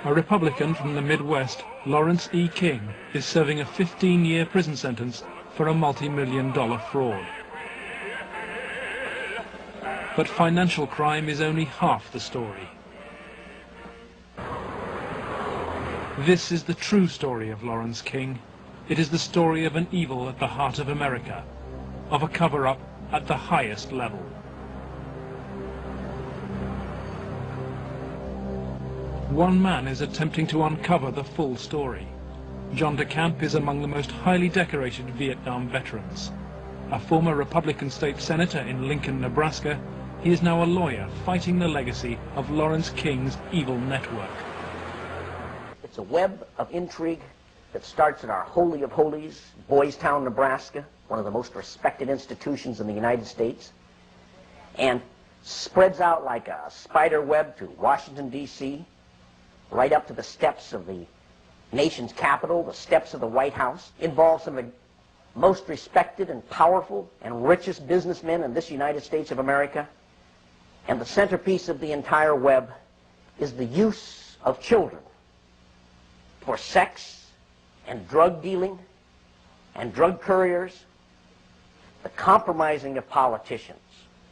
A Republican from the Midwest, Lawrence E. King, is serving a 15-year prison sentence for a multi-million-dollar fraud. But financial crime is only half the story. This is the true story of Lawrence King. It is the story of an evil at the heart of America, of a cover-up at the highest level. One man is attempting to uncover the full story. John DeCamp is among the most highly decorated Vietnam veterans. A former Republican state senator in Lincoln, Nebraska, he is now a lawyer fighting the legacy of Lawrence King's evil network. It's a web of intrigue that starts in our Holy of Holies, Boys Town, Nebraska, one of the most respected institutions in the United States, and spreads out like a spider web to Washington, D.C., right up to the steps of the nation's capital, the steps of the White House. Involves some of the most respected and powerful and richest businessmen in this United States of America. And the centerpiece of the entire web is the use of children for sex and drug dealing and drug couriers, the compromising of politicians,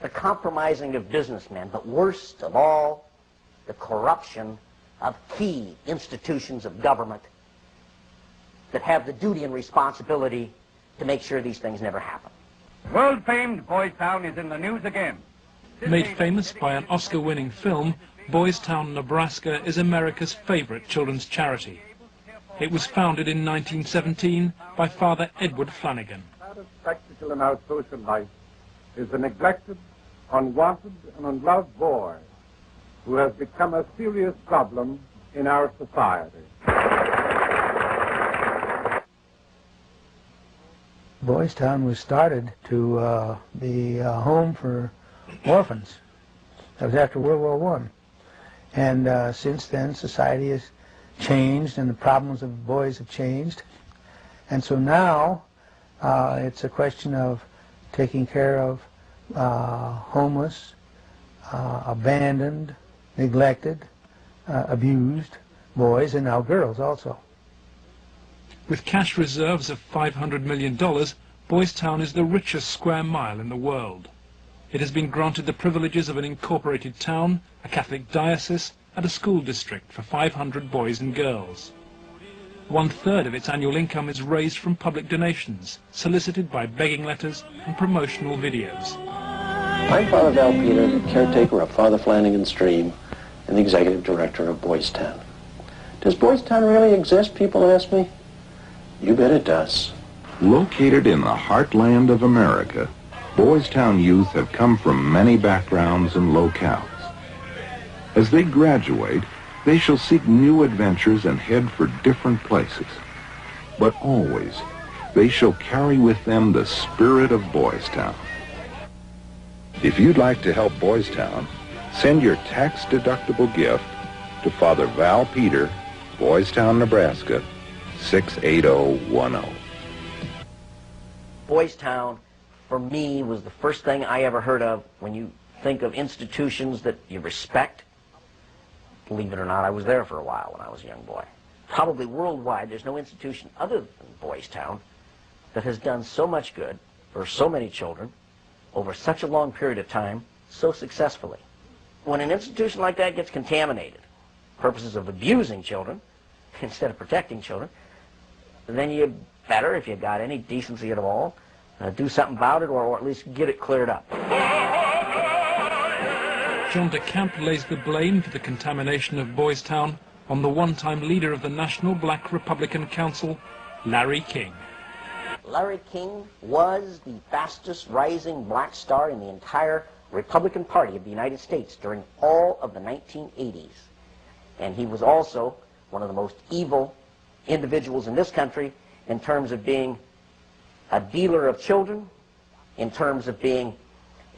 the compromising of businessmen, but worst of all, the corruption of key institutions of government that have the duty and responsibility to make sure these things never happen. World-famed Boys Town is in the news again. Made famous by an Oscar-winning film, Boys Town, Nebraska is America's favorite children's charity. It was founded in 1917 by Father Edward Flanagan. The saddest spectacle in our social life is the neglected, unwanted, and unloved boy who has become a serious problem in our society. Boys Town was started to be a home for orphans. That was after World War I. And since then, society has changed and the problems of boys have changed. And so now it's a question of taking care of homeless, abandoned, neglected, abused boys, and now girls also. With cash reserves of $500 million, Boys Town is the richest square mile in the world. It has been granted the privileges of an incorporated town, a Catholic diocese, and a school district for 500 boys and girls. 1/3 of its annual income is raised from public donations, solicited by begging letters and promotional videos. I'm Father Val Peter, the caretaker of Father Flanagan's Stream and the executive director of Boys Town. Does Boys Town really exist, people ask me? You bet it does. Located in the heartland of America, Boys Town youth have come from many backgrounds and locales. As they graduate, they shall seek new adventures and head for different places. But always, they shall carry with them the spirit of Boys Town. If you'd like to help Boys Town, send your tax-deductible gift to Father Val Peter, Boys Town, Nebraska, 68010. Boys Town, for me, was the first thing I ever heard of when you think of institutions that you respect. Believe it or not, I was there for a while when I was a young boy. Probably worldwide, there's no institution other than Boys Town that has done so much good for so many children over such a long period of time so successfully. When an institution like that gets contaminated, purposes of abusing children instead of protecting children, then you better, if you've got any decency at all, do something about it, or at least get it cleared up. John DeCamp lays the blame for the contamination of Boys Town on the one-time leader of the National Black Republican Council, Larry King. Larry King was the fastest rising black star in the entire Republican Party of the United States during all of the 1980s. And he was also one of the most evil individuals in this country in terms of being a dealer of children, in terms of being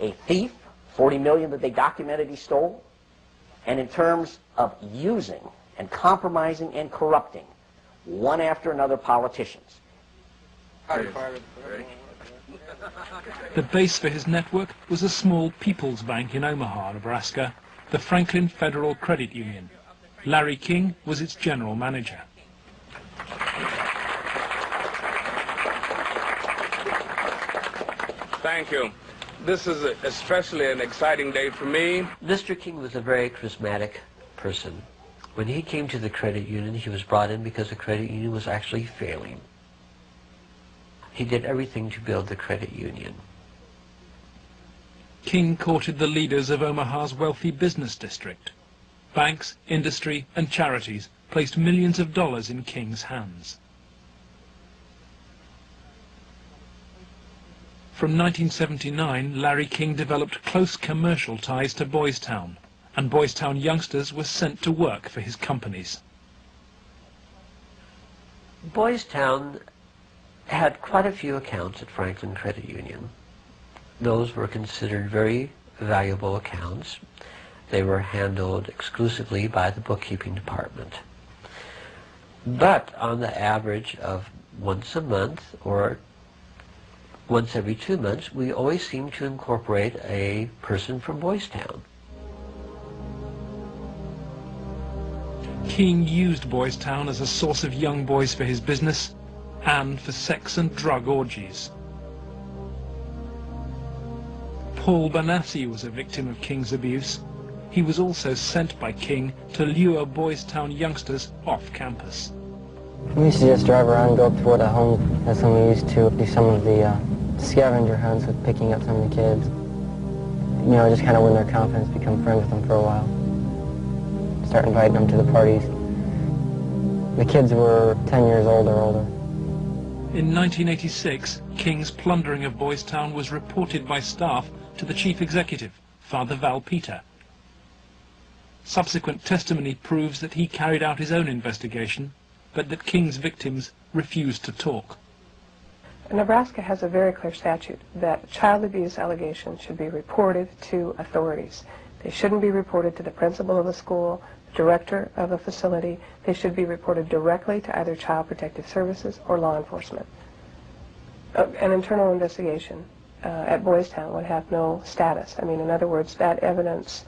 a thief, 40 million that they documented he stole, and in terms of using and compromising and corrupting one after another politicians. The base for his network was a small people's bank in Omaha, Nebraska, the Franklin Federal Credit Union. Larry King was its general manager. Thank you. This is especially an exciting day for me. Mr. King was a very charismatic person. When he came to the credit union, he was brought in because the credit union was actually failing. He did everything to build the credit union. King courted the leaders of Omaha's wealthy business district. Banks, industry, and charities placed millions of dollars in King's hands. From 1979, Larry King developed close commercial ties to Boys Town, and Boys Town youngsters were sent to work for his companies. Boys Town had quite a few accounts at Franklin Credit Union. Those were considered very valuable accounts. They were handled exclusively by the bookkeeping department. But on the average of once a month or once every 2 months, we always seemed to incorporate a person from Boys Town. King used Boys Town as a source of young boys for his business and for sex and drug orgies. Paul Banassi was a victim of King's abuse. He was also sent by King to lure Boys Town youngsters off campus. We used to just drive around and go up toward the home. That's when we used to do some of the scavenger hunts with picking up some of the kids. You know, just kind of win their confidence, become friends with them for a while. Start inviting them to the parties. The kids were 10 years old or older. In 1986, King's plundering of Boys Town was reported by staff to the chief executive, Father Val Peter. Subsequent testimony proves that he carried out his own investigation, but that King's victims refused to talk. Nebraska has a very clear statute that child abuse allegations should be reported to authorities. They shouldn't be reported to the principal of a school, director of a facility. They should be reported directly to either Child Protective Services or law enforcement. An internal investigation at Boys Town would have no status. I mean, in other words, that evidence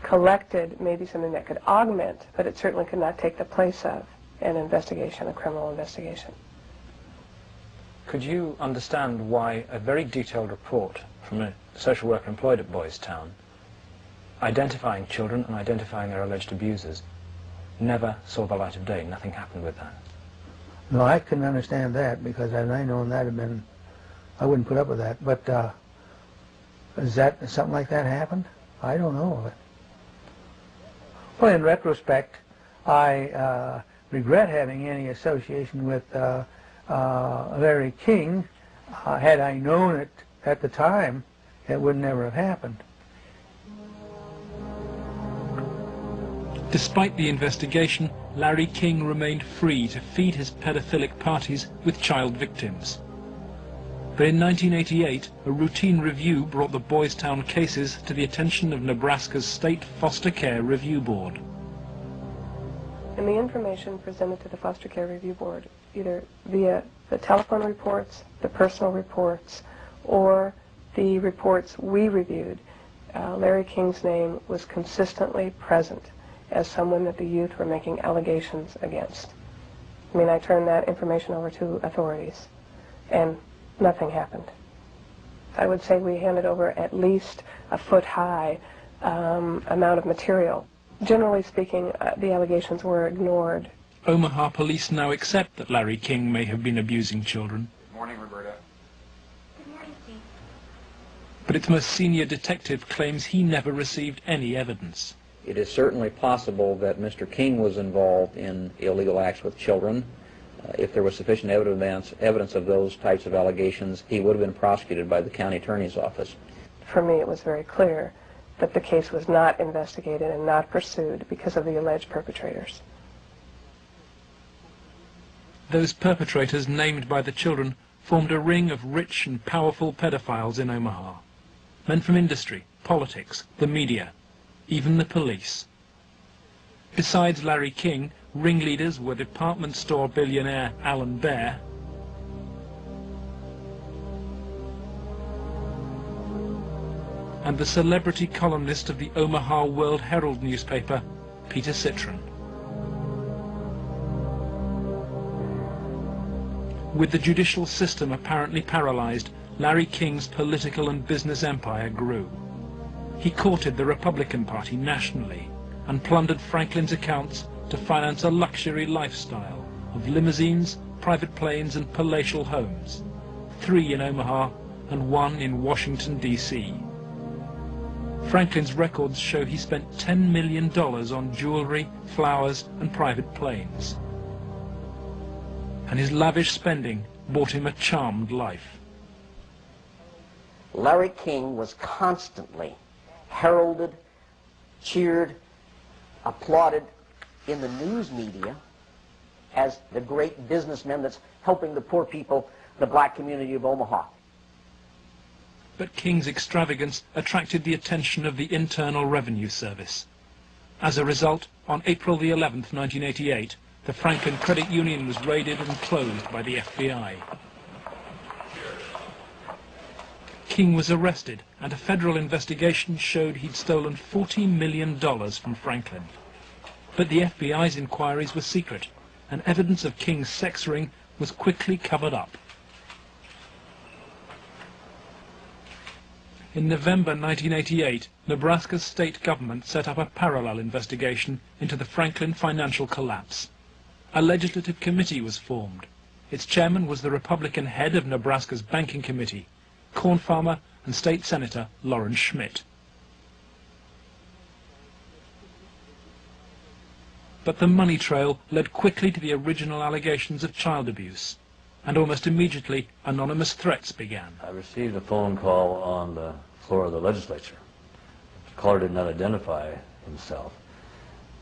collected may be something that could augment, but it certainly could not take the place of an investigation, a criminal investigation. Could you understand why a very detailed report from a social worker employed at Boys Town, identifying children and identifying their alleged abusers, never saw the light of day? Nothing happened with that. No, I couldn't understand that, because had I known that had been, I wouldn't put up with that. But is that something like that happened? I don't know of it. Well, in retrospect, I regret having any association with Larry King. Had I known it at the time, it would never have happened. Despite the investigation, Larry King remained free to feed his pedophilic parties with child victims. But in 1988, a routine review brought the Boys Town cases to the attention of Nebraska's State Foster Care Review Board. And the information presented to the Foster Care Review Board, either via the telephone reports, the personal reports, or the reports we reviewed, Larry King's name was consistently present as someone that the youth were making allegations against. I mean, I turned that information over to authorities, and nothing happened. I would say we handed over at least a foot-high amount of material. Generally speaking, the allegations were ignored. Omaha police now accept that Larry King may have been abusing children. Good morning, Roberta. Good morning, Steve. But its most senior detective claims he never received any evidence. It is certainly possible that Mr. King was involved in illegal acts with children. If there was sufficient evidence of those types of allegations, he would have been prosecuted by the county attorney's office. For me, it was very clear that the case was not investigated and not pursued because of the alleged perpetrators. Those perpetrators named by the children formed a ring of rich and powerful pedophiles in Omaha. Men from industry, politics, the media, even the police. Besides Larry King, ringleaders were department store billionaire Alan Baer, and the celebrity columnist of the Omaha World Herald newspaper, Peter Citron. With the judicial system apparently paralyzed, Larry King's political and business empire grew. He courted the Republican Party nationally and plundered Franklin's accounts to finance a luxury lifestyle of limousines, private planes and palatial homes, 3 in Omaha and 1 in Washington, D.C. Franklin's records show he spent $10 million on jewelry, flowers and private planes. And his lavish spending bought him a charmed life. Larry King was constantly heralded, cheered, applauded in the news media as the great businessman that's helping the poor people, the black community of Omaha. But King's extravagance attracted the attention of the Internal Revenue Service. As a result, on April the 11th, 1988, the Franklin Credit Union was raided and closed by the FBI. King was arrested, and a federal investigation showed he'd stolen $40 million from Franklin. But the FBI's inquiries were secret, and evidence of King's sex ring was quickly covered up. In November 1988, Nebraska's state government set up a parallel investigation into the Franklin financial collapse. A legislative committee was formed. Its chairman was the Republican head of Nebraska's banking committee, corn farmer and state senator Lawrence Schmidt. But the money trail led quickly to the original allegations of child abuse, and almost immediately anonymous threats began. I received a phone call on the floor of the legislature. The caller did not identify himself,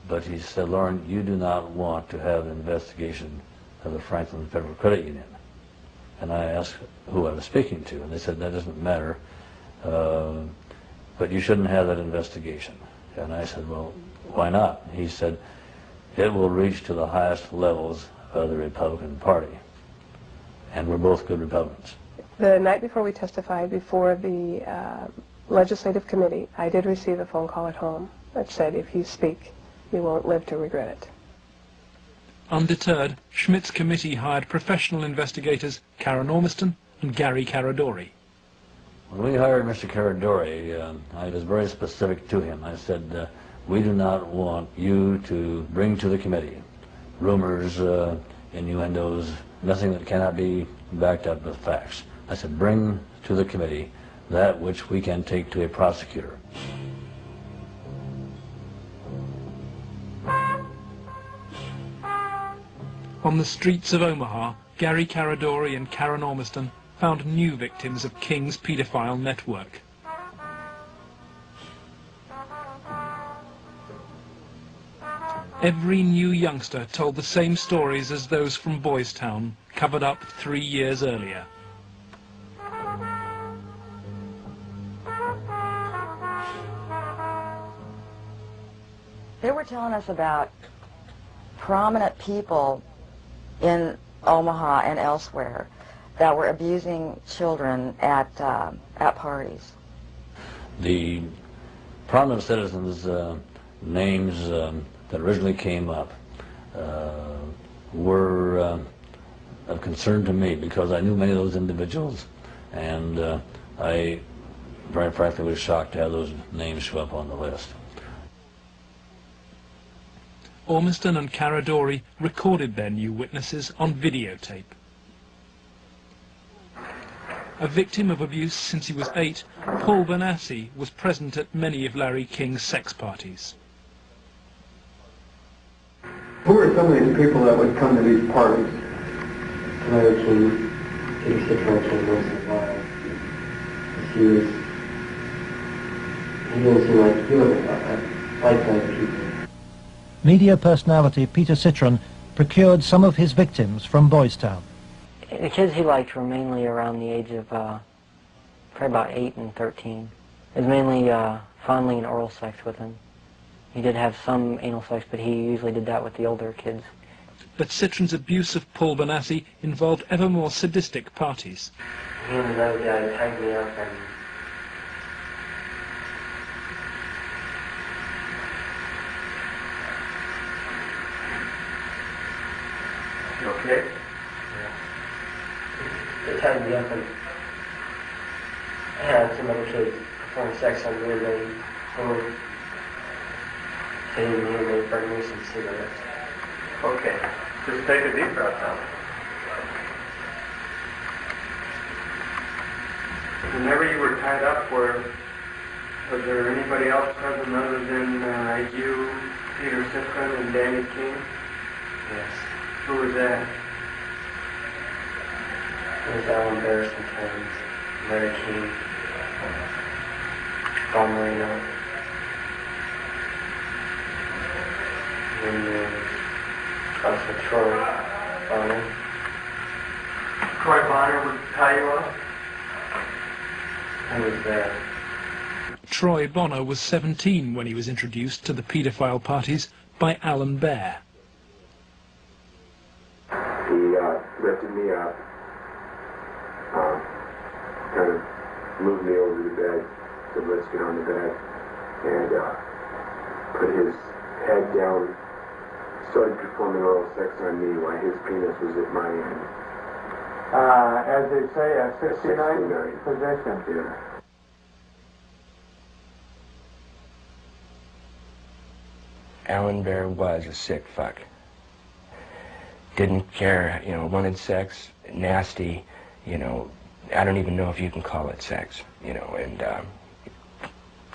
but he said, "Lauren, you do not want to have an investigation of the Franklin Federal Credit Union." And I asked who I was speaking to, and they said, "That doesn't matter, but you shouldn't have that investigation." And I said, "Well, why not?" He said, "It will reach to the highest levels of the Republican Party, and we're both good Republicans." The night before we testified before the legislative committee, I did receive a phone call at home that said, "If you speak, you won't live to regret it." Undeterred, Schmidt's committee hired professional investigators Karen Ormiston and Gary Caradori. When we hired Mr. Caradori, I was very specific to him. I said, "We do not want you to bring to the committee rumors, innuendos, nothing that cannot be backed up with facts." I said, "Bring to the committee that which we can take to a prosecutor." On the streets of Omaha, Gary Caradori and Karen Ormiston found new victims of King's paedophile network. Every new youngster told the same stories as those from Boys Town, covered up 3 years earlier. They were telling us about prominent people in Omaha and elsewhere that were abusing children at parties. The prominent citizens' names that originally came up were of concern to me because I knew many of those individuals, and I very frankly was shocked to have those names show up on the list. Ormiston and Caradori recorded their new witnesses on videotape. A victim of abuse since he was 8, Paul Benassi was present at many of Larry King's sex parties. Who are some of these people that would come to these parties? Larry King, Peter Citron once in a while. He didn't seem like he was like those people. Media personality Peter Citron procured some of his victims from Boys Town. The kids he liked were mainly around the age of probably about 8 and 13. It was mainly fondling and oral sex with them. He did have some anal sex, but he usually did that with the older kids. But Citron's abuse of Paul Benassi involved ever more sadistic parties. He and those guys tied me up and... You okay? tied me up and had some other kids perform sex on me, and they were hitting me, and they burned me some cigarettes. Okay. Just take a deep breath now. Whenever you were tied up, was there anybody else present other than you, Peter Citron, and Danny King? Yes. Who was that? It was Alan Bear sometimes, Larry King, Bob Marino, and also Troy Bonner. Troy Bonner would tie you up? I was there. Troy Bonner was 17 when he was introduced to the paedophile parties by Alan Bear. He lifted me up, kind of moved me over to the bed, said let's get on the bed, and put his head down, started performing oral sex on me while his penis was at my end. As they say, a 69 position. Yeah. Alan Bear was a sick fuck. Didn't care, wanted sex, nasty, I don't even know if you can call it sex, and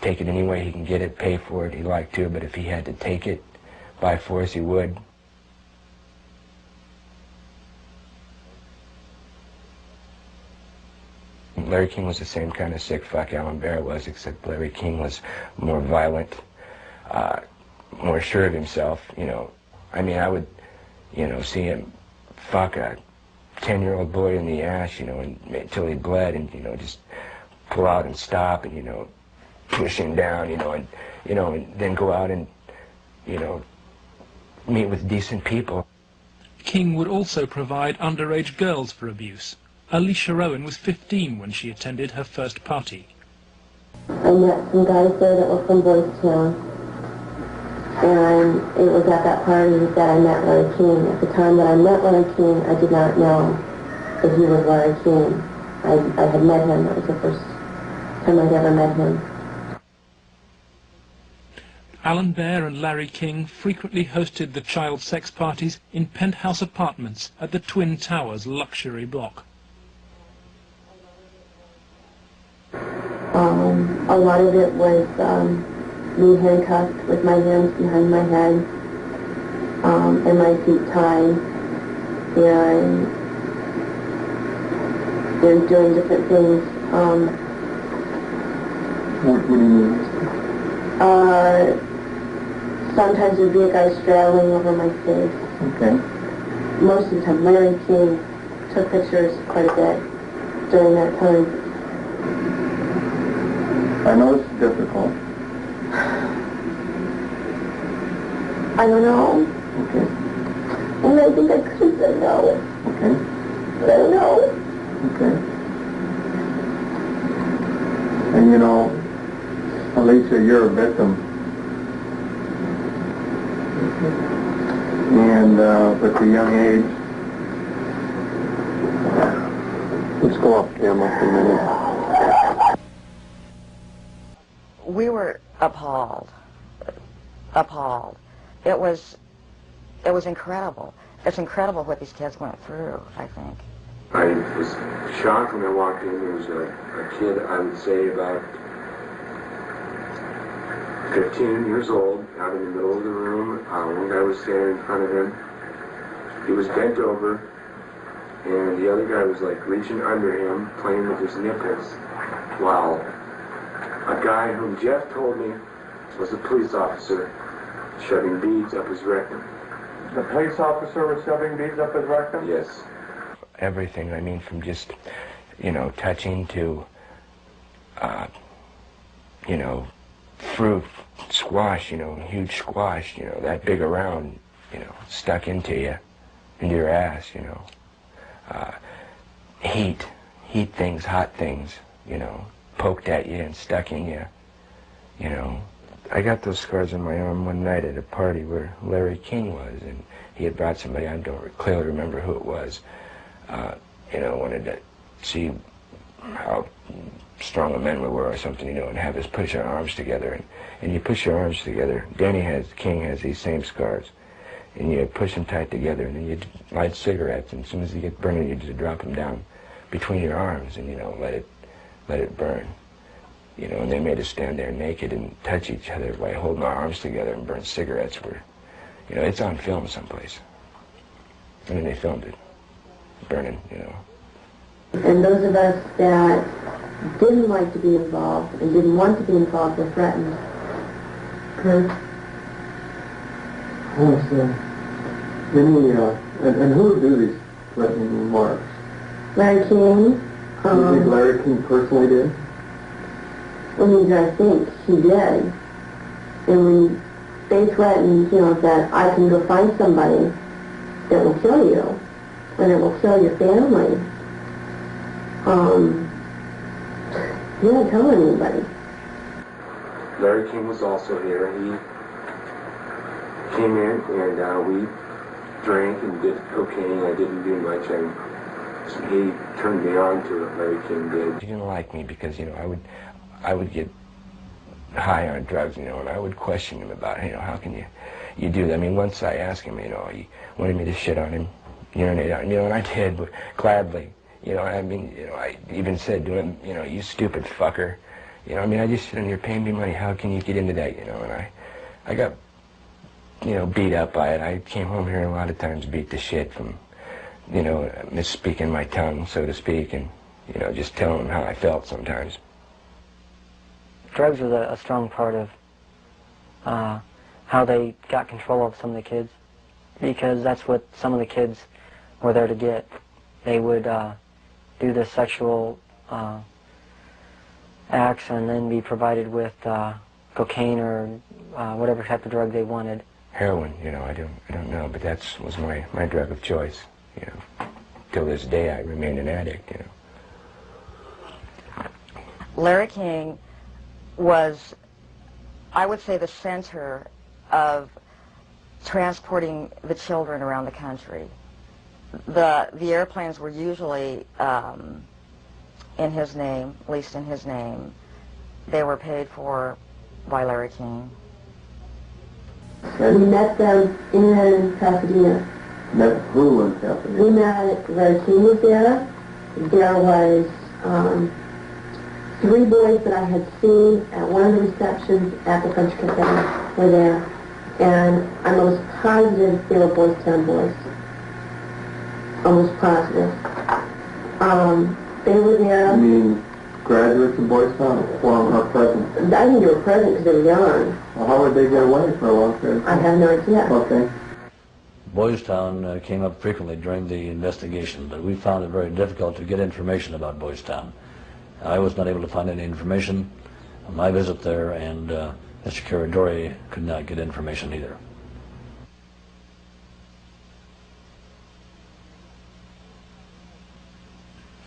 take it any way he can get it, pay for it, he liked to, but if he had to take it by force, he would. Larry King was the same kind of sick fuck Alan Bear was, except Larry King was more violent, more sure of himself, I mean, I would, see him fuck a 10-year-old boy in the ass, until he bled, and, just pull out and stop, and, push him down, and then go out and, meet with decent people. King would also provide underage girls for abuse. Alicia Rowan was 15 when she attended her first party. I met some guys there that were from Boys Town, and it was at that party that I met Larry King. At the time that I met Larry King, I did not know that he was Larry King. I had met him. It was the first time I'd ever met him. Alan Bear and Larry King frequently hosted the child sex parties in penthouse apartments at the Twin Towers luxury block. A lot of it was me handcuffed with my hands behind my head and my feet tied, and doing different things. What do you mean? Sometimes there'd be a guy straddling over my face. Okay. Most of the time, Larry King took pictures quite a bit during that time. I know it's difficult. I don't know. Okay. And I think I could have said no. Okay. But I don't know. Okay. And Alicia, you're a victim. And with a young age, let's go off camera for a minute. We were appalled. It was incredible. It's incredible what these kids went through, I think. I was shocked when I walked in. There was a kid, I would say about 15 years old, out in the middle of the room. One guy was standing in front of him. He was bent over, and the other guy was like reaching under him, playing with his nipples, while a guy whom Jeff told me was a police officer shoving beads up his rectum. The police officer was shoving beads up his rectum? Yes. Everything, I mean, from just, touching to, fruit, squash, huge squash, that big around, stuck into you, into your ass, heat things, hot things, poked at you and stuck in you, I got those scars on my arm one night at a party where Larry King was, and he had brought somebody, I don't clearly remember who it was, wanted to see how strong a men we were or something, you know, and have us push our arms together. And you push your arms together. King has these same scars. And you push them tight together, and then you light cigarettes, and as soon as you get burning, you just drop them down between your arms and, you know, let it burn. You know, and they made us stand there naked and touch each other by holding our arms together and burn cigarettes. You know, it's on film someplace. And then they filmed it, burning, you know. And those of us that didn't like to be involved and didn't want to be involved were threatened. And who would do these threatening remarks? Larry King. Do you think Larry King personally did? I think he did. And when they threatened, you know, that I can go find somebody that will kill you, and it will kill your family, he didn't tell anybody. Larry King was also here. He came in and we drank and did cocaine. I didn't do much, and he turned me on to it. Larry King did. He didn't like me because, you know, I would get high on drugs, you know, and I would question him about, you know, how can you do that? I mean, once I asked him, you know, he wanted me to shit on him, urinate on him, you know, and I did, but gladly. You know, I mean, you know, I even said to him, you know, you stupid fucker. You know, I mean, I just sit on here paying me money. How can you get into that, you know? And I got, you know, beat up by it. I came home here a lot of times beat the shit from, you know, misspeaking my tongue, so to speak, and, you know, just telling them how I felt sometimes. Drugs was a strong part of how they got control of some of the kids, because that's what some of the kids were there to get. They would do the sexual acts and then be provided with cocaine or whatever type of drug they wanted. Heroin, you know, I don't know, but that was my drug of choice, you know. Till this day, I remain an addict, you know. Larry King was, I would say, the center of transporting the children around the country. The airplanes were usually in his name, at least in his name. They were paid for by Larry King. We met them in Pasadena. Met who in Pasadena? We met, Larry King was there. There was 3 boys that I had seen at one of the receptions at the French Cafe were there. And I'm almost positive they were Boys Town boys. Almost positive. They were there. You mean graduates of Boys Town or present? I think they were present because they were young. Well, how would they get away for a long period of time? I have no idea. Okay. Boys Town came up frequently during the investigation, but we found it very difficult to get information about Boys Town. I was not able to find any information on my visit there, and Mr. Caradori could not get information either.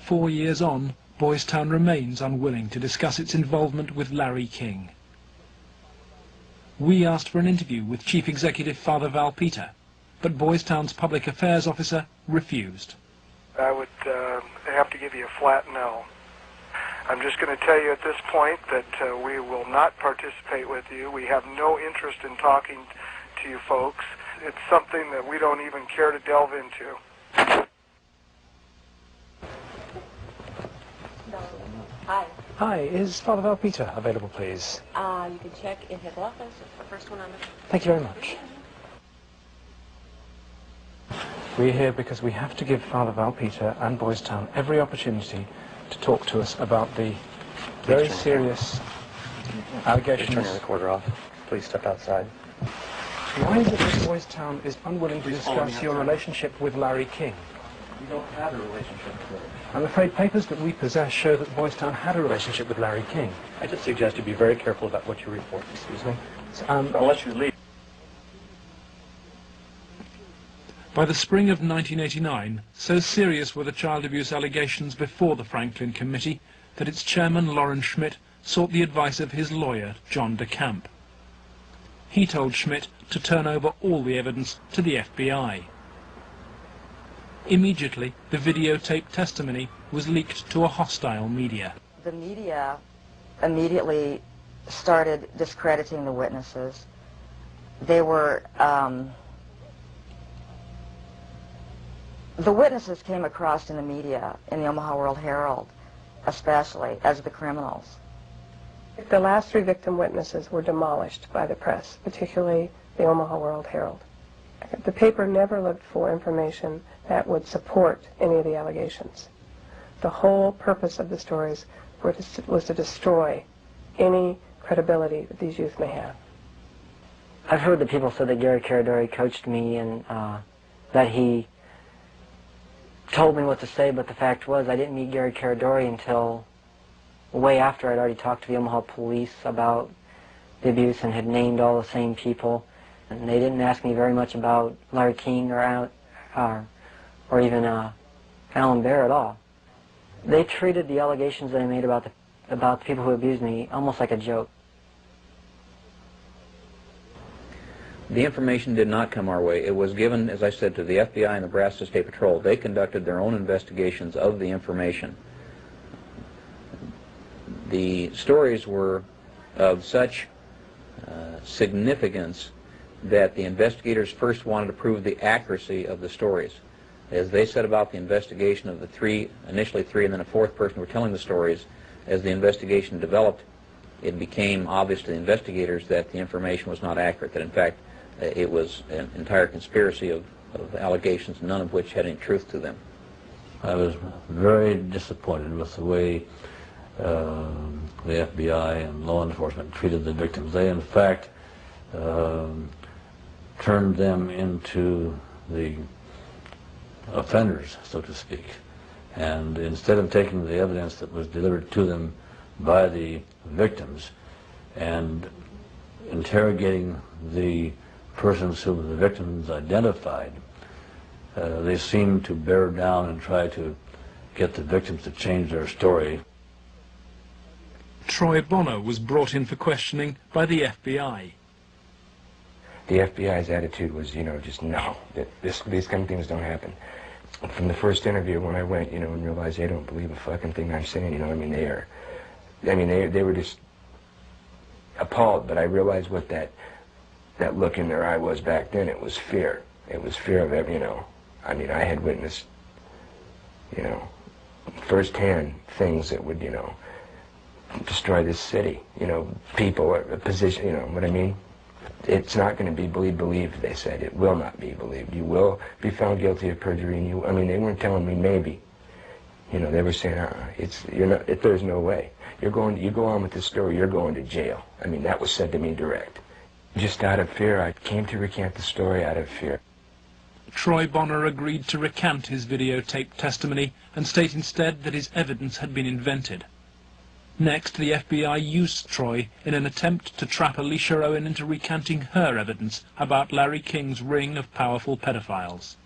"4 years on, Boys Town remains unwilling to discuss its involvement with Larry King. We asked for an interview with Chief Executive Father Val Peter, but Boys Town's public affairs officer refused. I would have to give you a flat no. I'm just going to tell you at this point that we will not participate with you. We have no interest in talking to you folks. It's something that we don't even care to delve into. Hi. Hi, is Father Val Peter available, please? You can check in his office. It's the first one on the... Thank you very much. We're here because we have to give Father Val Peter and Boys Town every opportunity to talk to us about the very serious allegations. Turn the recorder off. Please step outside. Why is it that Boys Town is unwilling to discuss your relationship with Larry King? We don't have a relationship with Larry. I'm afraid papers that we possess show that Boys Town had a relationship with Larry King. I just suggest you be very careful about what you report. Excuse me? Unless you leave. By the spring of 1989, so serious were the child abuse allegations before the Franklin Committee that its chairman, Lawrence Schmidt, sought the advice of his lawyer, John DeCamp. He told Schmidt to turn over all the evidence to the FBI. Immediately, the videotaped testimony was leaked to a hostile media. The media immediately started discrediting the witnesses. They were, the witnesses came across in the media, in the Omaha World-Herald, especially, as the criminals. The last 3 victim witnesses were demolished by the press, particularly the Omaha World-Herald. The paper never looked for information that would support any of the allegations. The whole purpose of the stories was to destroy any credibility that these youth may have. I've heard that people said that Gary Caradori coached me and that he told me what to say, but the fact was I didn't meet Gary Caradori until way after I'd already talked to the Omaha police about the abuse and had named all the same people. And they didn't ask me very much about Larry King or even Alan Bear at all. They treated the allegations that I made about the people who abused me almost like a joke. The information did not come our way. It was given, as I said, to the FBI and the Nebraska State Patrol. They conducted their own investigations of the information. The stories were of such significance that the investigators first wanted to prove the accuracy of the stories. As they set about the investigation of the 3, initially 3 and then a 4th person who were telling the stories, as the investigation developed, it became obvious to the investigators that the information was not accurate, that in fact it was an entire conspiracy of allegations, none of which had any truth to them. I was very disappointed with the way the FBI and law enforcement treated the victims. They, in fact, turned them into the offenders, so to speak. And instead of taking the evidence that was delivered to them by the victims and interrogating the persons whom the victims identified, they seemed to bear down and try to get the victims to change their story. Troy Bonner was brought in for questioning by the FBI. The FBI's attitude was, just no, that these kind of things don't happen. From the first interview when I went, and realized they don't believe a fucking thing I'm saying, they were just appalled, but I realized what that look in their eye was back then. It was fear. It was fear of every, I had witnessed, firsthand things that would, destroy this city, people, a position, what I mean? It's not going to be believed, they said. It will not be believed. You will be found guilty of perjury, and they weren't telling me maybe. They were saying, there's no way. You go on with this story, you're going to jail. That was said to me direct. Just out of fear, I came to recant the story out of fear. Troy Bonner agreed to recant his videotaped testimony and state instead that his evidence had been invented. Next, the FBI used Troy in an attempt to trap Alicia Owen into recanting her evidence about Larry King's ring of powerful pedophiles.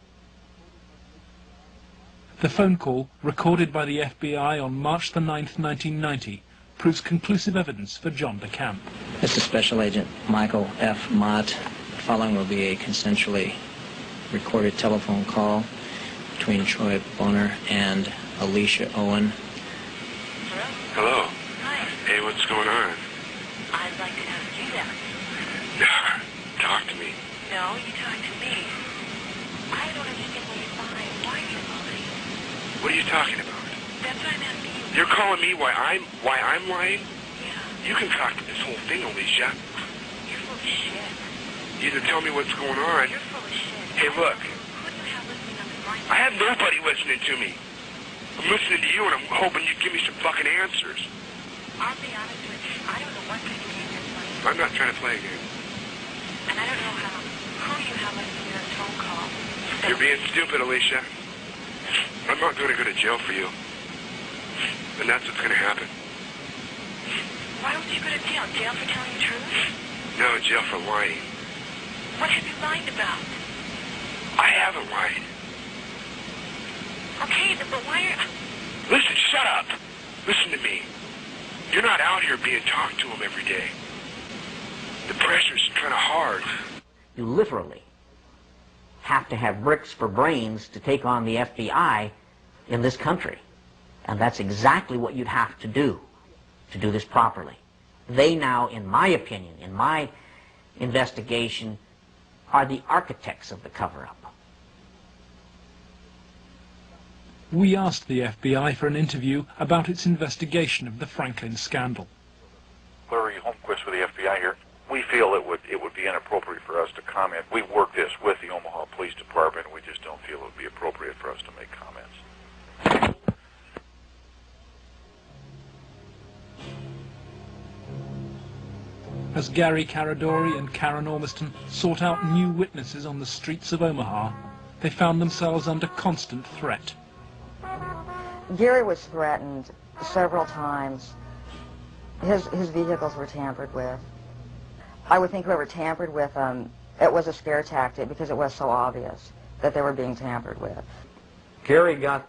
The phone call, recorded by the FBI on March the 9th, 1990, proves conclusive evidence for John DeCamp. This is Special Agent Michael F. Mott. The following will be a consensually recorded telephone call between Troy Bonner and Alicia Owen. Hello. Hi. Hey, what's going on? I'd like to ask you that. Talk to me. No, you talk to me. I don't understand why you're lying. Why are you lying? What are you talking about? That's what I'm asking you. You're calling me why I'm lying? Yeah. You can talk to this whole thing, Alicia. You're full of shit. Either tell me what's going on. You're full of shit. Hey, look. Who do you have listening on this line? I have nobody listening to me. I'm listening to you, and I'm hoping you give me some fucking answers. I'll be honest with you. I don't know what kind of game you're playing. I'm not trying to play a game. And I don't know who you have listening to this phone call. You're being stupid, Alicia. I'm not going to go to jail for you. And that's what's going to happen. Why would you go to jail? Jail for telling the truth? No, jail for lying. What have you lied about? I haven't lied. Okay, but why are... Listen, shut up. Listen to me. You're not out here being talked to them every day. The pressure's kind of hard. You literally have to have bricks for brains to take on the FBI in this country. And that's exactly what you'd have to do this properly. They now, in my opinion, in my investigation, are the architects of the cover-up. We asked the FBI for an interview about its investigation of the Franklin scandal. Larry Holmquist with the FBI here. We feel it would be inappropriate for us to comment. We work this with the Omaha Police Department, and we just don't feel it would be appropriate for us to make comments. As Gary Caradori and Karen Ormiston sought out new witnesses on the streets of Omaha, they found themselves under constant threat. Gary was threatened several times. His vehicles were tampered with. I would think whoever tampered with them, it was a scare tactic because it was so obvious that they were being tampered with. Gary there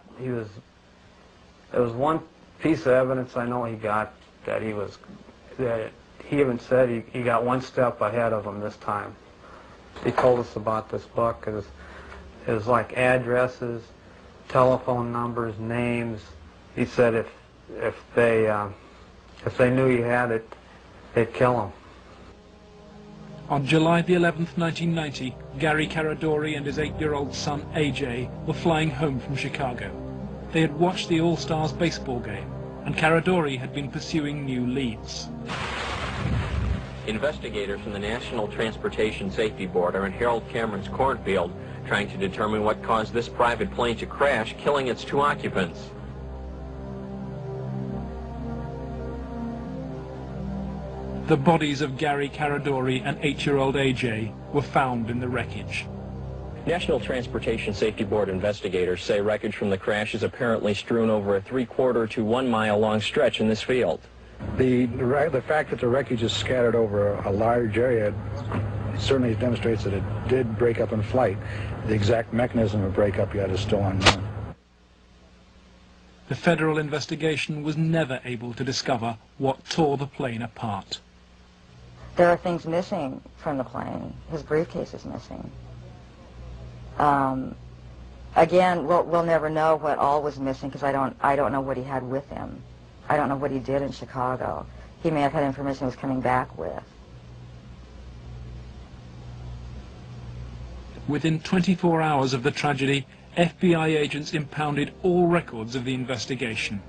was one piece of evidence I know he got that he even said he got one step ahead of him this time. He told us about this book. It was like addresses, telephone numbers, names. He said if they knew he had it, they'd kill him. On July the 11th, 1990, Gary Caradori and his 8-year-old son, AJ, were flying home from Chicago. They had watched the All-Stars baseball game, and Caradori had been pursuing new leads. Investigators from the National Transportation Safety Board are in Harold Cameron's cornfield trying to determine what caused this private plane to crash, killing its 2 occupants. The bodies of Gary Caradori and 8-year-old AJ were found in the wreckage. National Transportation Safety Board investigators say wreckage from the crash is apparently strewn over a 3/4 to 1 mile long stretch in this field. The fact that the wreckage is scattered over a large area certainly demonstrates that it did break up in flight. The exact mechanism of breakup yet is still unknown. The federal investigation was never able to discover what tore the plane apart. There are things missing from the plane. His briefcase is missing. Again, we'll never know what all was missing because I don't know what he had with him. I don't know what he did in Chicago. He may have had information he was coming back with. Within 24 hours of the tragedy, FBI agents impounded all records of the investigation.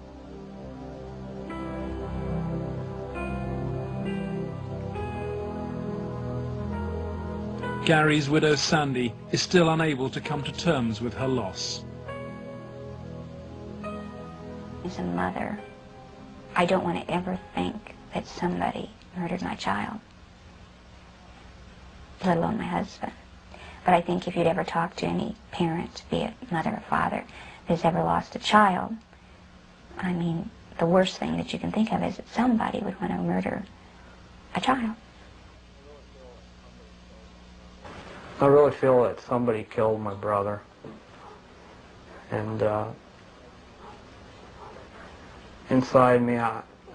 Gary's widow, Sandy, is still unable to come to terms with her loss. As a mother, I don't want to ever think that somebody murdered my child, let alone my husband. But I think if you'd ever talk to any parent, be it mother or father, who's ever lost a child, I mean, the worst thing that you can think of is that somebody would want to murder a child. I really feel that somebody killed my brother. And inside me,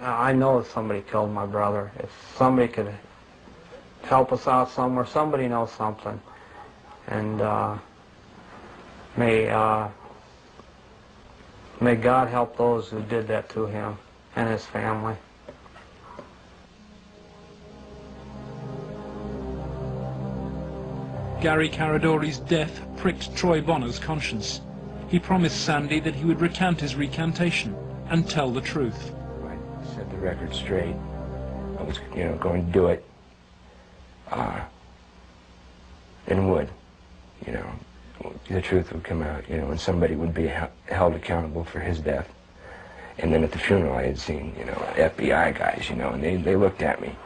I know that somebody killed my brother. If somebody could help us out somewhere, somebody knows something. And may God help those who did that to him and his family. Gary Caradori's death pricked Troy Bonner's conscience. He promised Sandy that he would recant his recantation and tell the truth. I set the record straight. I was, going to do it. And would, the truth would come out, and somebody would be held accountable for his death. And then at the funeral I had seen, FBI guys, and they looked at me.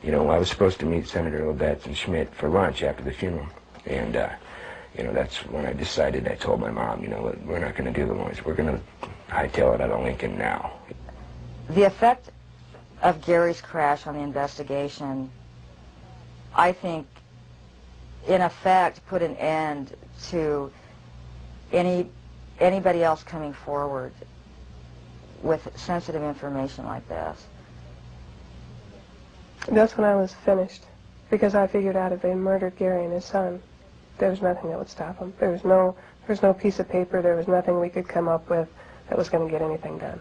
I was supposed to meet Senator Labetz and Schmidt for lunch after the funeral. And, that's when I decided, I told my mom, we're not going to do the lunch. We're going to hightail it out of Lincoln now. The effect of Gary's crash on the investigation, I think, in effect, put an end to anybody else coming forward with sensitive information like this. That's when I was finished, because I figured out if they murdered Gary and his son, there was nothing that would stop them. There was no piece of paper, there was nothing we could come up with that was going to get anything done.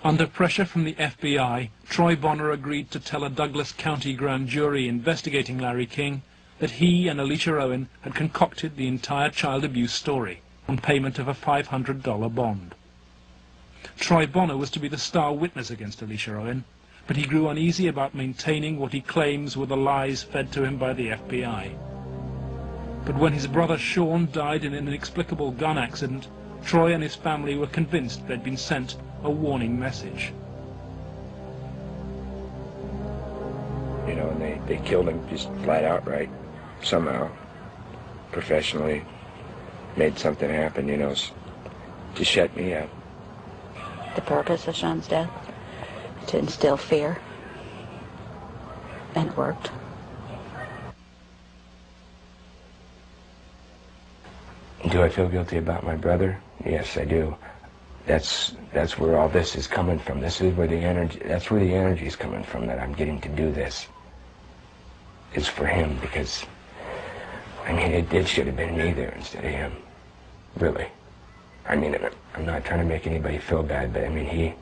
Under pressure from the FBI, Troy Bonner agreed to tell a Douglas County grand jury investigating Larry King that he and Alicia Owen had concocted the entire child abuse story on payment of a $500 bond. Troy Bonner was to be the star witness against Alicia Owen, but he grew uneasy about maintaining what he claims were the lies fed to him by the FBI. But when his brother Sean died in an inexplicable gun accident, Troy and his family were convinced they'd been sent a warning message. You know, and they killed him just flat out, right? Somehow, professionally, made something happen, you know, to shut me up. The purpose of Sean's death? To instill fear. And it worked. Do I feel guilty about my brother? Yes, I do. That's where all this is coming from. This is where the energy, that's where the energy is coming from, that I'm getting to do this. It's for him, because, I mean, it should have been me there instead of him. Really. I mean, I'm not trying to make anybody feel bad, but I mean,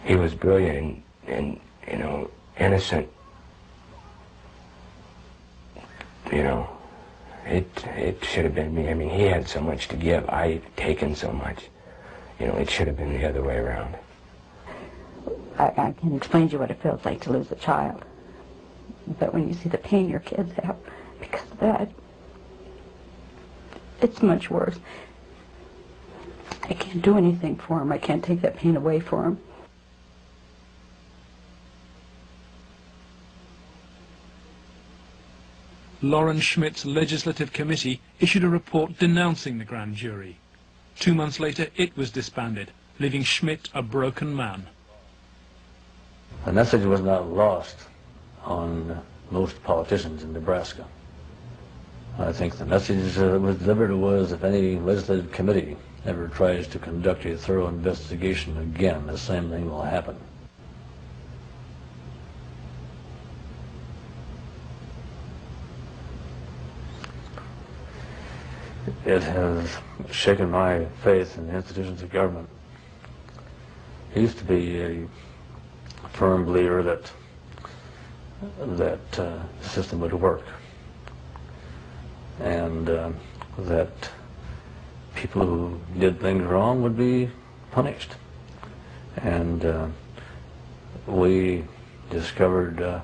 he was brilliant and you know, innocent. You know, it should have been me. I mean, he had so much to give. I had taken so much. You know, it should have been the other way around. I can explain to you what it feels like to lose a child. But when you see the pain your kids have because of that, it's much worse. I can't do anything for him. I can't take that pain away for him. Lauren Schmidt's legislative committee issued a report denouncing the grand jury. 2 months later, it was disbanded, leaving Schmidt a broken man. The message was not lost on most politicians in Nebraska. I think the message that was delivered was, if any legislative committee ever tries to conduct a thorough investigation again, the same thing will happen. It has shaken my faith in the institutions of government. I used to be a firm believer that the system would work, and that people who did things wrong would be punished. And we discovered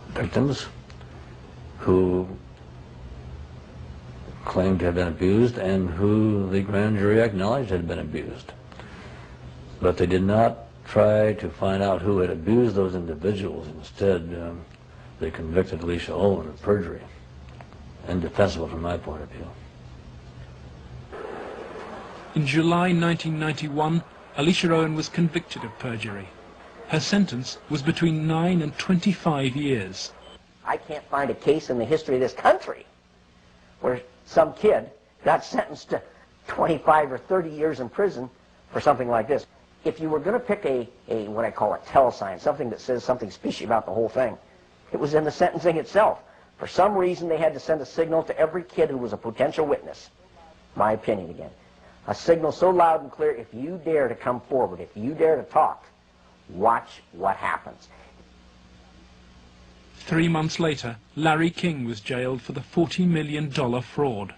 victims who claimed to have been abused and who the grand jury acknowledged had been abused. But they did not try to find out who had abused those individuals. Instead, they convicted Alicia Owen of perjury. Indefensible from my point of view. In July 1991, Alicia Owen was convicted of perjury. Her sentence was between 9 and 25 years. I can't find a case in the history of this country where some kid got sentenced to 25 or 30 years in prison for something like this. If you were going to pick a what I call a tell sign, something that says something fishy about the whole thing, it was in the sentencing itself. For some reason, they had to send a signal to every kid who was a potential witness. My opinion again. A signal so loud and clear, if you dare to come forward, if you dare to talk, watch what happens. 3 months later, Larry King was jailed for the $40 million fraud.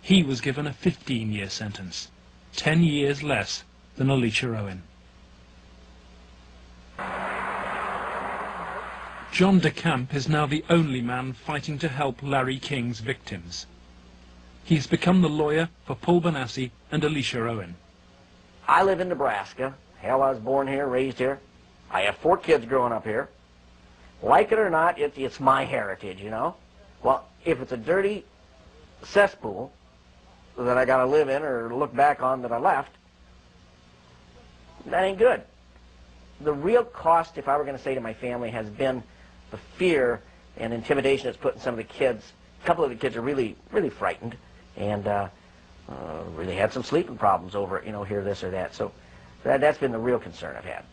He was given a 15-year sentence, 10 years less than Alicia Owen. John DeCamp is now the only man fighting to help Larry King's victims. He's become the lawyer for Paul Bonassi and Alicia Owen. I live in Nebraska. Hell, I was born here, raised here. I have 4 kids growing up here. Like it or not, it's my heritage, you know. Well, if it's a dirty cesspool that I got to live in or look back on that I left, that ain't good. The real cost, if I were going to say to my family, has been the fear and intimidation it's put in some of the kids. A couple of the kids are really, really frightened and really had some sleeping problems over it, you know, hear this or that. So that's been the real concern I've had.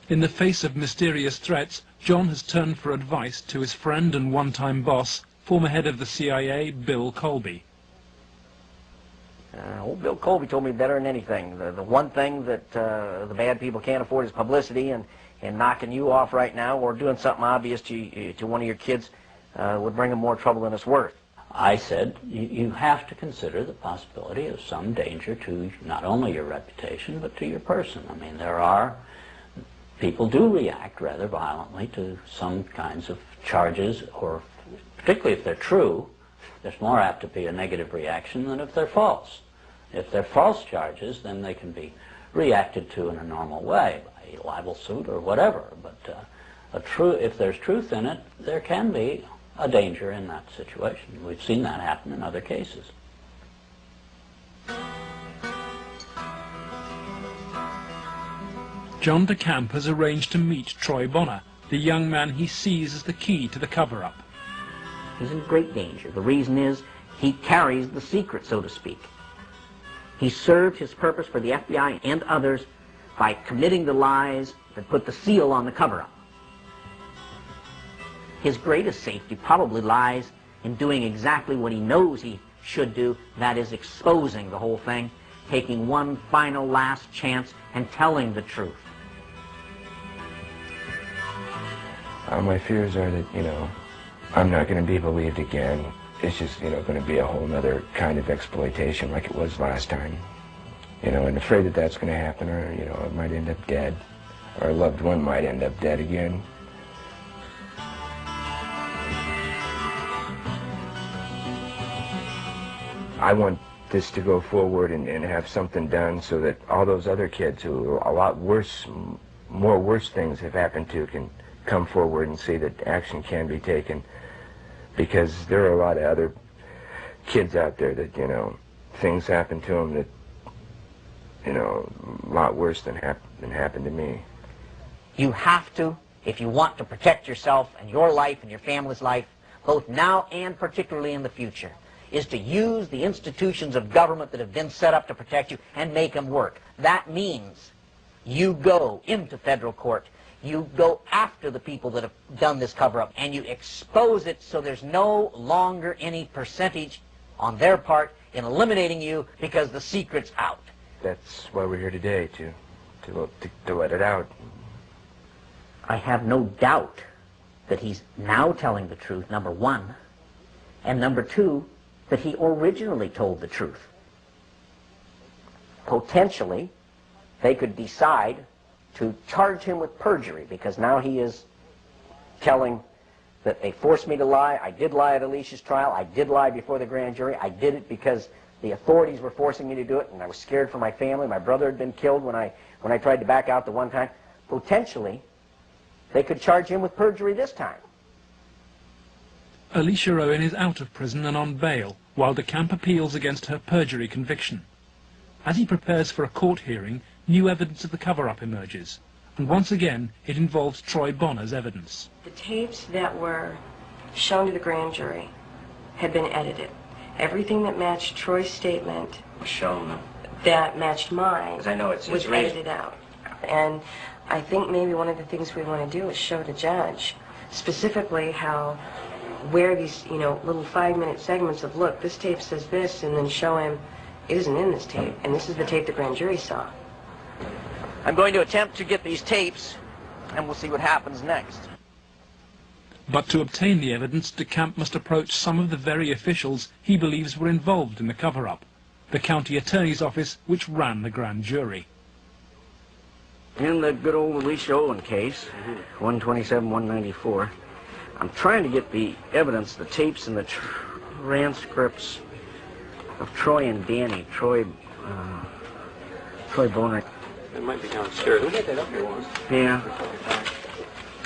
In the face of mysterious threats, John has turned for advice to his friend and one-time boss, former head of the CIA, Bill Colby. Old Bill Colby told me better than anything. The one thing that the bad people can't afford is publicity, and knocking you off right now or doing something obvious to one of your kids would bring them more trouble than it's worth. I said, you have to consider the possibility of some danger to not only your reputation, but to your person. I mean, people do react rather violently to some kinds of charges, or particularly if they're true, there's more apt to be a negative reaction than if they're false. If they're false charges, then they can be reacted to in a normal way, by a libel suit or whatever. But if there's truth in it, there can be a danger in that situation. We've seen that happen in other cases. John DeCamp has arranged to meet Troy Bonner, the young man he sees as the key to the cover-up. He's in great danger. The reason is he carries the secret, so to speak. He served his purpose for the FBI and others by committing the lies that put the seal on the cover-up. His greatest safety probably lies in doing exactly what he knows he should do, that is exposing the whole thing, taking one final last chance and telling the truth. My fears are that, I'm not going to be believed again. It's just, going to be a whole other kind of exploitation like it was last time. And afraid that that's going to happen, or, I might end up dead, or a loved one might end up dead again. I want this to go forward and have something done so that all those other kids who a lot worse, more worse things have happened to can come forward and see that action can be taken, because there are a lot of other kids out there that, things happen to them that, a lot worse than happened to me. You have to, if you want to protect yourself and your life and your family's life, both now and particularly in the future, is to use the institutions of government that have been set up to protect you and make them work. That means you go into federal court, you go after the people that have done this cover-up, and you expose it so there's no longer any percentage on their part in eliminating you because the secret's out. That's why we're here today, to let it out. I have no doubt that he's now telling the truth, number one, and number two, that he originally told the truth. Potentially, they could decide to charge him with perjury, because now he is telling that they forced me to lie, I did lie at Alicia's trial, I did lie before the grand jury, I did it because the authorities were forcing me to do it, and I was scared for my family, my brother had been killed when I tried to back out the one time. Potentially, they could charge him with perjury this time. Alicia Owen is out of prison and on bail, while DeCamp appeals against her perjury conviction. As he prepares for a court hearing, new evidence of the cover-up emerges, and once again it involves Troy Bonner's evidence. The tapes that were shown to the grand jury had been edited. Everything that matched Troy's statement Shown that matched mine because I know it's was edited out. And I think maybe one of the things we want to do is show the judge specifically where these, little 5-minute segments of, look, this tape says this, and then show him it isn't in this tape, and this is the tape the grand jury saw. I'm going to attempt to get these tapes, and we'll see what happens next. But to obtain the evidence, DeCamp must approach some of the very officials he believes were involved in the cover-up, the county attorney's office which ran the grand jury. In the good old Alicia Owen case, 127-194, I'm trying to get the evidence, the tapes and the transcripts of Troy and Danny, Troy Bonner. It might be downstairs. We'll get that up here once. Yeah.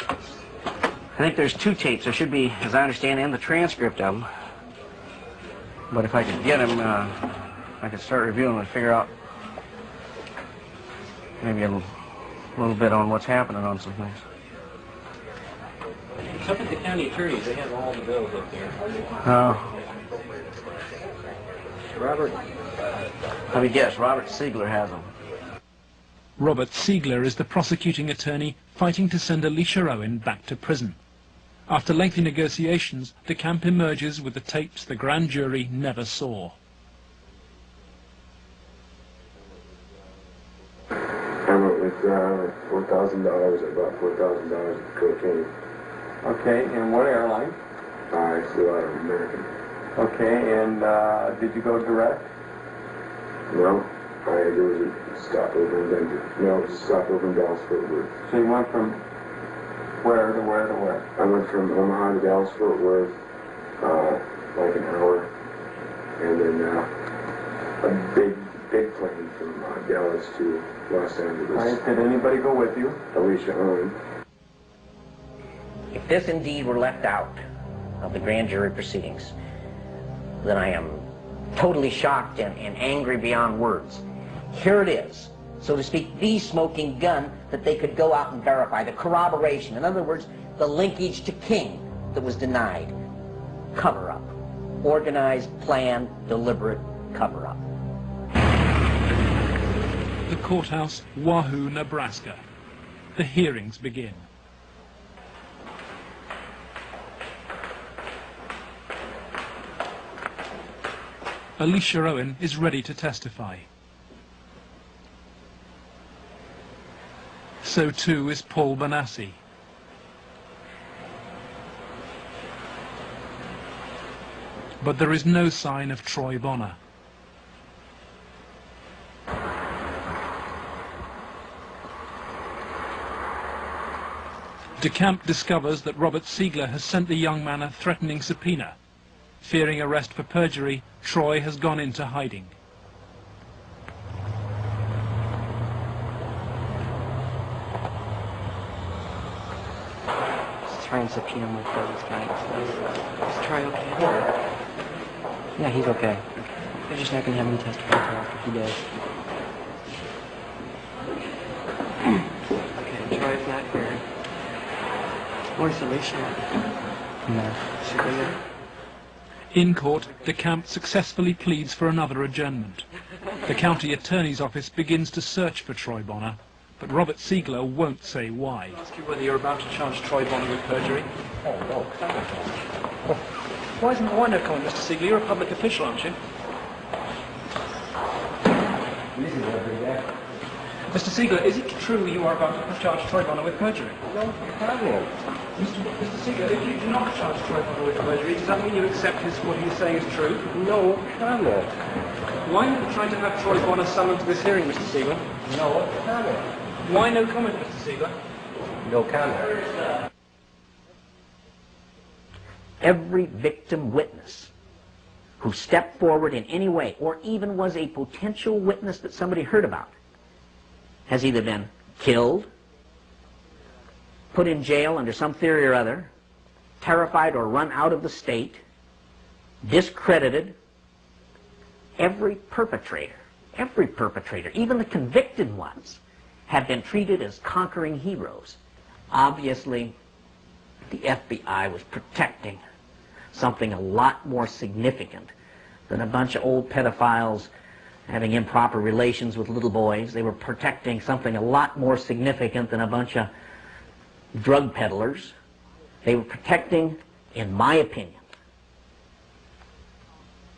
I think there's 2 tapes. There should be, as I understand, and the transcript of them. But if I could get them, I could start reviewing them and figure out maybe a little bit on what's happening on some things. It's up at the county attorneys. They have all the bills up there. Robert, let me guess, Robert Siegler has them. Robert Siegler is the prosecuting attorney fighting to send Alicia Owen back to prison. After lengthy negotiations, DeCamp emerges with the tapes the grand jury never saw. I went with $4,000. I bought $4,000 of cocaine. Okay, and what airline? I flew out of American. Okay, and did you go direct? No, there was a stopover in Denver. No, it was a stopover in Dallas, Fort Worth. So you went from where to where to where? I went from Omaha to Dallas, Fort Worth, like an hour, and then a big plane from Dallas to Los Angeles. All right, did anybody go with you? Alicia Owen. If this indeed were left out of the grand jury proceedings, then I am totally shocked and angry beyond words. Here it is, so to speak, the smoking gun that they could go out and verify, the corroboration. In other words, the linkage to King that was denied. Cover-up. Organized, planned, deliberate cover-up. The courthouse, Wahoo, Nebraska. The hearings begin. Alicia Owen is ready to testify. So too is Paul Bonassi. But there is no sign of Troy Bonner. DeCamp discovers that Robert Siegler has sent the young man a threatening subpoena. Fearing arrest for perjury, Troy has gone into hiding. Let's try and subpoena him with those guys. Is Troy okay? Yeah, he's okay. They're just not going to have him testify until after he does. Okay, Troy's not here. Where's Alicia? No. She's there. In court, DeCamp successfully pleads for another adjournment. The county attorney's office begins to search for Troy Bonner, but Robert Siegler won't say why. I'll ask you whether you're about to charge Troy Bonner with perjury. Oh, no. Why no comment, Mr. Siegler? You're a public official, aren't you? Mr. Siegler, is it true you are about to charge Troy Bonner with perjury? No comment. Mr. Siegler, if you do not charge Troy Bonner with perjury, does that mean you accept what he's saying is true? No comment. Why are you trying to have Troy Bonner summoned to this hearing, Mr. Siegler? No comment. Why no comment, Mr. Siegler? No comment. Every victim witness who stepped forward in any way, or even was a potential witness that somebody heard about, has either been killed, put in jail under some theory or other, terrified or run out of the state, discredited. Every perpetrator, even the convicted ones, have been treated as conquering heroes. Obviously, the FBI was protecting something a lot more significant than a bunch of old pedophiles having improper relations with little boys. They were protecting something a lot more significant than a bunch of drug peddlers. They were protecting, in my opinion,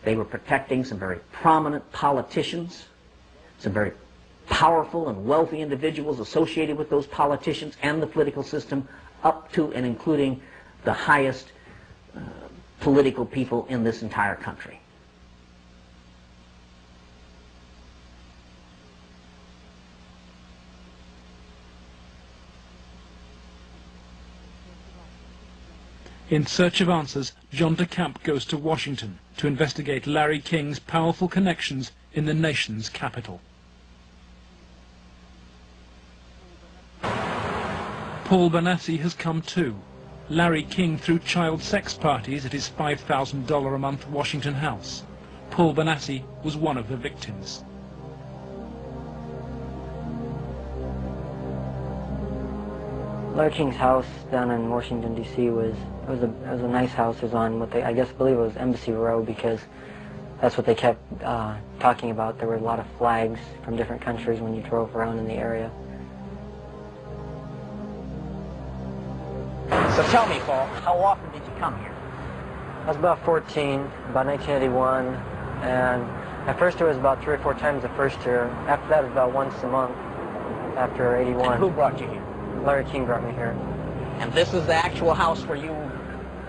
they were protecting some very prominent politicians, some very powerful and wealthy individuals associated with those politicians and the political system, up to and including the highest political people in this entire country. In search of answers, John DeCamp goes to Washington to investigate Larry King's powerful connections in the nation's capital. Paul Bonassi has come too. Larry King threw child sex parties at his $5,000 a month Washington house. Paul Bonassi was one of the victims. Larry King's house down in Washington, D.C. was a nice house. It was on what I believe it was Embassy Row, because that's what they kept talking about. There were a lot of flags from different countries when you drove around in the area. So tell me, Paul, how often did you come here? I was about 14, about 1981, and at first it was about 3 or 4 times the first year. After that, it was about once a month after 81. And who brought you here? Larry King brought me here. And this is the actual house where you...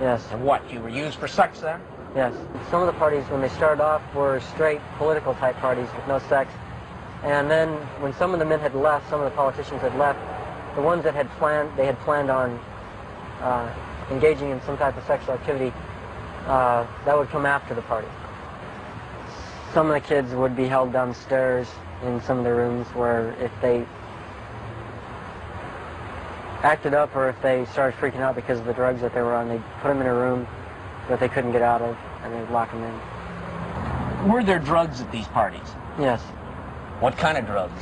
Yes. And what, you were used for sex there? Yes. Some of the parties, when they started off, were straight political type parties with no sex. And then when some of the men had left, some of the politicians had left, the ones that had planned on engaging in some type of sexual activity, that would come after the party. Some of the kids would be held downstairs in some of the rooms where if they acted up or if they started freaking out because of the drugs that they were on, they'd put them in a room that they couldn't get out of, and they'd lock them in. Were there drugs at these parties? Yes. What kind of drugs?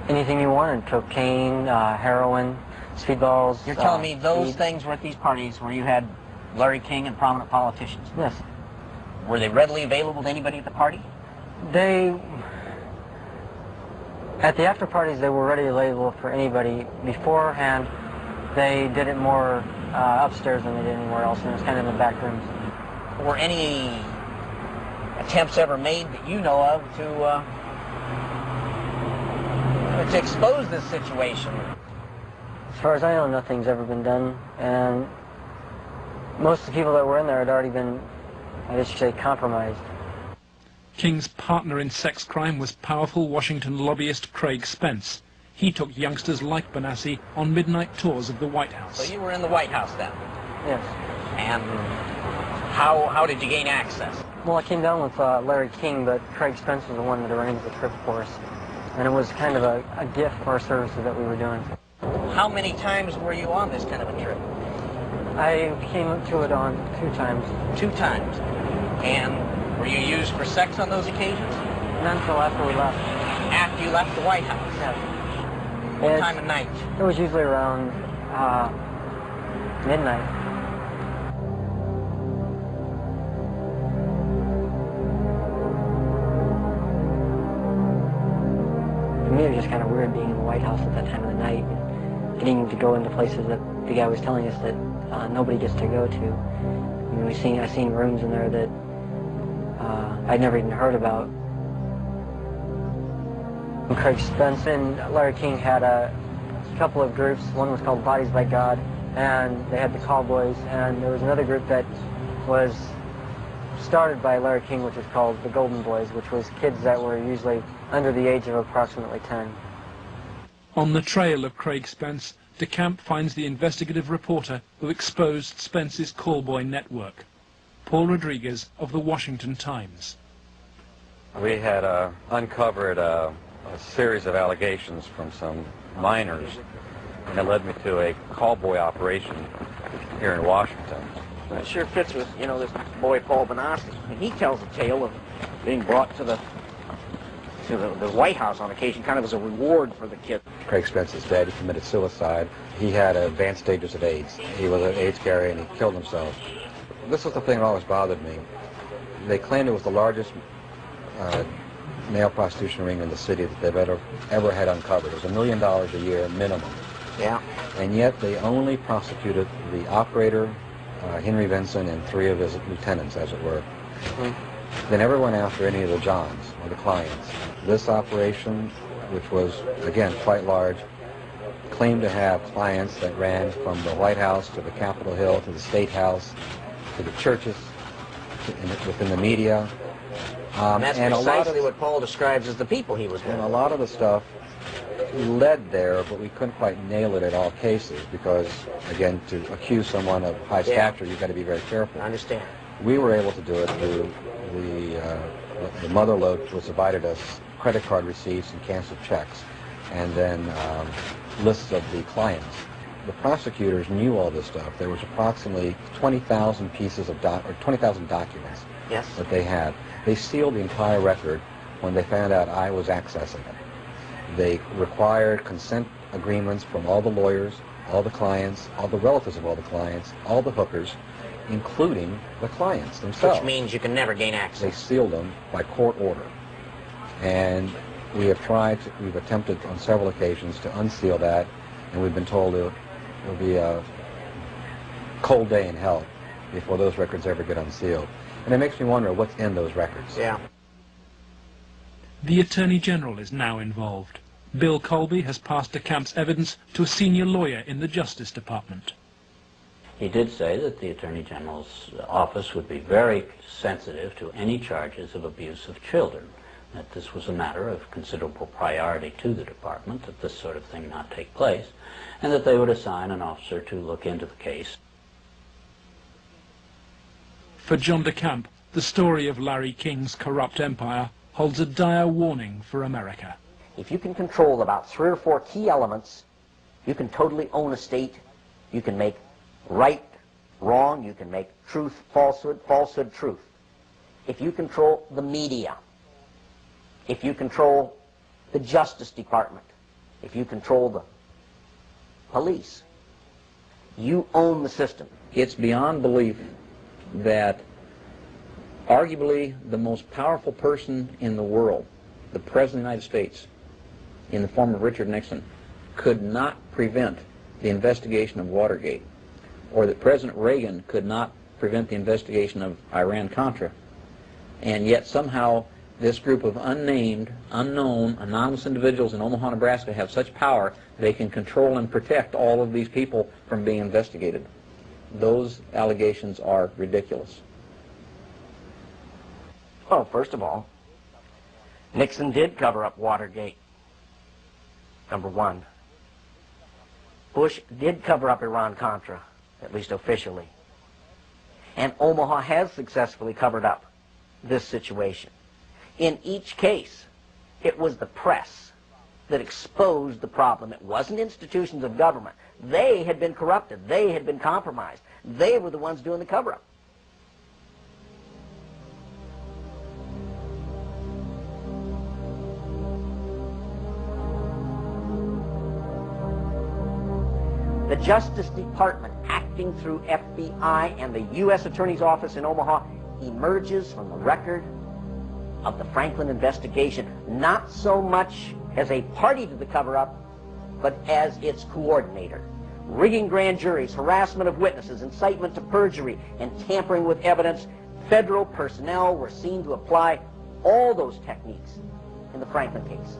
Anything you wanted. Cocaine, heroin, speedballs. You're telling me those things were at these parties where you had Larry King and prominent politicians? Yes. Were they readily available to anybody at the party? At the after parties, they were readily available for anybody. Beforehand, they did it more upstairs than they did anywhere else, and it was kind of in the back rooms. Were any attempts ever made that you know of to expose this situation? As far as I know, nothing's ever been done, and most of the people that were in there had already been, I guess you say, compromised. King's partner in sex crime was powerful Washington lobbyist Craig Spence. He took youngsters like Benassi on midnight tours of the White House. So you were in the White House then? Yes. And how did you gain access? Well, I came down with Larry King, but Craig Spence was the one that arranged the trip for us. And it was kind of a gift for our services that we were doing. How many times were you on this kind of a trip? I came to it on 2 times. 2 times. And were you used for sex on those occasions? Not until after we left. After you left the White House? Yes. What time of night? It was usually around midnight. For me, it was just kind of weird being in the White House at that time of the night, and getting to go into places that the guy was telling us that nobody gets to go to. I mean, I seen rooms in there that I'd never even heard about. Craig Spence and Larry King had a couple of groups. One was called Bodies by God, and they had the Cowboys, and there was another group that was started by Larry King, which was called the Golden Boys, which was kids that were usually under the age of approximately 10. On the trail of Craig Spence, DeCamp finds the investigative reporter who exposed Spence's callboy network, Paul Rodriguez of the Washington Times. We had uncovered a series of allegations from some minors, and it led me to a callboy operation here in Washington. It sure fits with, this boy Paul Benassi. And he tells a tale of being brought to the White House on occasion, kind of as a reward for the kid. Craig Spence's dad, he committed suicide. He had advanced stages of AIDS. He was an AIDS carrier, and he killed himself. This was the thing that always bothered me. They claimed it was the largest male prostitution ring in the city that they've ever had uncovered. It was $1 million a year minimum. Yeah. And yet they only prosecuted the operator, Henry Vinson, and 3 of his lieutenants, as it were. Mm-hmm. They never went after any of the Johns or the clients. This operation, which was, again, quite large, claimed to have clients that ran from the White House to the Capitol Hill to the State House to the churches, within the media. And that's precisely what Paul describes as the people he was with. And a lot of the stuff led there, but we couldn't quite nail it at all cases because, again, to accuse someone of high stature, you've got to be very careful. I understand. We were able to do it through the mother lode, which provided us credit card receipts and canceled checks, and then lists of the clients. The prosecutors knew all this stuff. There was approximately 20,000 pieces of 20,000 documents that they had. They sealed the entire record when they found out I was accessing it. They required consent agreements from all the lawyers, all the clients, all the relatives of all the clients, all the hookers, including the clients themselves. Which means you can never gain access. They sealed them by court order. And we've attempted on several occasions to unseal that, and we've been told it will be cold day in hell before those records ever get unsealed. And it makes me wonder what's in those records. Yeah. The Attorney General is now involved. Bill Colby has passed DeCamp's evidence to a senior lawyer in the Justice Department. He did say that the Attorney General's office would be very sensitive to any charges of abuse of children, that this was a matter of considerable priority to the department, that this sort of thing not take place, and that they would assign an officer to look into the case. For John DeCamp, the story of Larry King's corrupt empire holds a dire warning for America. If you can control about 3 or 4 key elements, you can totally own a state. You can make right wrong. You can make truth falsehood, falsehood truth. If you control the media, if you control the Justice Department, if you control the police, you own the system. It's beyond belief that arguably the most powerful person in the world, the President of the United States, in the form of Richard Nixon, could not prevent the investigation of Watergate, or that President Reagan could not prevent the investigation of Iran-Contra, and yet somehow this group of unnamed, unknown, anonymous individuals in Omaha, Nebraska have such power they can control and protect all of these people from being investigated. Those allegations are ridiculous. Well, first of all, Nixon did cover up Watergate, number one. Bush did cover up Iran-Contra, at least officially. And Omaha has successfully covered up this situation. In each case, it was the press that exposed the problem. It wasn't institutions of government. They had been corrupted. They had been compromised. They were the ones doing the cover-up. The Justice Department, acting through FBI and the U.S. Attorney's Office in Omaha, emerges from the record of the Franklin investigation, not so much as a party to the cover-up, but as its coordinator. Rigging grand juries, harassment of witnesses, incitement to perjury, and tampering with evidence, federal personnel were seen to apply all those techniques in the Franklin case.